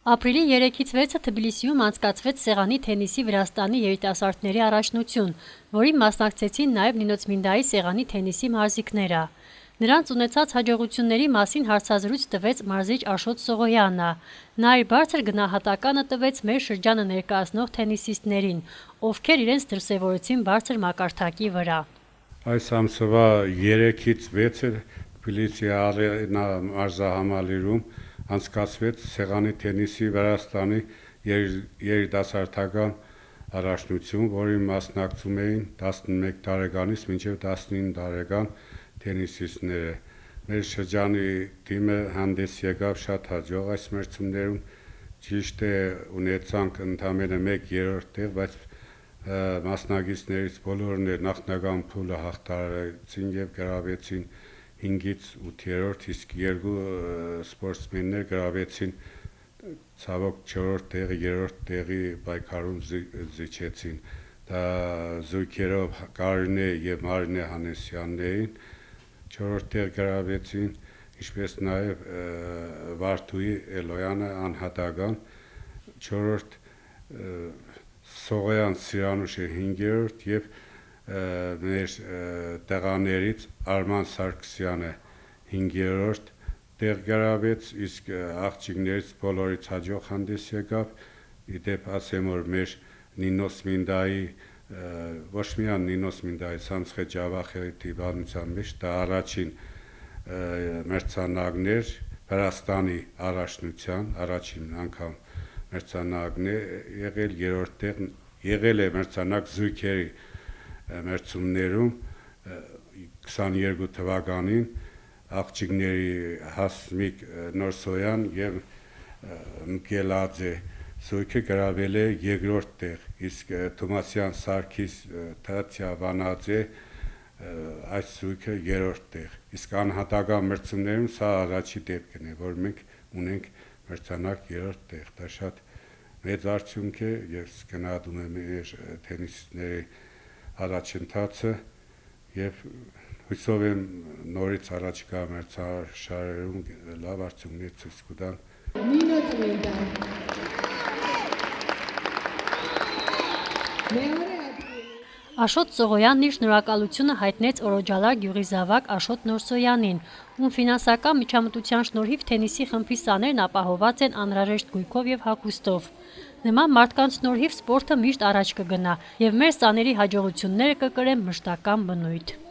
Ապրիլի 3-ից 6-ը Թբիլիսիում անցկացվեց սեղանի թենիսի Վրաստանի երիտասարդների առաջնություն, որին մասնակցեցին նաև Նինոցմինդայի սեղանի թենիսի մարզիկները։ Նրանց ունեցած հաջողությունների մասին հարցազրույց տվեց մարզիչ Աշոտ Սողոյանը։ Նա իր բարձր գնահատականը տվեց մեր շրջանը ներկայացնող թենիսիստներին, ովքեր իրենց դրսևորեցին բարձր մակարդակի վրա։ Այս ամսվա 3-ից 6-ը Թբիլիսի Արենա մարզահամալիրում անցկացվեց սեղանի թենիսի Վրաստանի երիտասարդական առաջնություն, որին մասնակցում էին 11 տարեկանից մինչև 19 տարեկան թենիսիստները։ Մեր շրջանի թիմը հանդես եկավ շատ հաջող այս մրցումներում, ճիշտ է ունեցանք ընդամենը 1/3 տեղ, բայց մասնակիցներից բոլորն նախնական փուլը հաղթարեցին եւ գրավեցին 5-ից 8-րդ, իսկ երկու սպորտսմեններ գրավեցին ցավոք 4-րդ տեղը, 3-րդ տեղի պայքարում զիջեցին։ Դա զույգերով Կարինե եւ Մարինե Հանեսյաններին 4-րդ տեղ գրավեցին, ինչպես նաեւ Վարդուհի Էլոյանը անհատական 4-րդ, Սողոյան Սիրանուշը 5-րդ եւ մեր տեղաներից Արման Սարգսյանը 5-րդ տեղ գրավեց, իսկ աղջիկներից բոլորից հաջող հանդես եկավ։ Իդեպ ասեմ, որ մեր Նինոցմինդայի ոչ միայն Նինոցմինդայի Սամցխե Ջավախերի դիվանության մեջ դա առաջին մրցանակներ Վրաստանի առաջնության, առաջին անգամ մրցանակն է եղել, 3-րդ տեղ եղել է մրցանակ զույգերի մրցումներում 22 թվականին աղջիկների Հասմիկ Նորսոյան եւ Մկելաձե զույգը գրավել է 2-րդ տեղ, իսկ Թոմասյան Սարգիս Թաթյա Վանաձե այս զույգը 3-րդ տեղ։ Իսկ անհատական մրցումներում սա առաջի դեպքն է, որ մենք ունենք մրցանակ 3-րդ տեղ։ Դա շատ մեծ արդյունք է, ես գնահատում եմ մեր թենիսիստների առաջընթացը եւ հույսով եմ նորից առաջիկա մրցաշարերում լավ արդյունքներ ցույց կտան։ Աշոտ Սողոյանն իր շնորհակալությունը հայտնեց Օրոջալար գյուղի զավակ Աշոտ Նորսոյանին, ում ֆինանսական միջամտության շնորհիվ թենիսի խմբի սաներն ապահովված են անհրաժեշտ գույքով եւ հագուստով։ Նման մարդկանց շնորհիվ սպորտը միշտ առաջ կգնա եւ մեր սաների հաջողությունները կկրեն մշտական բնույթ։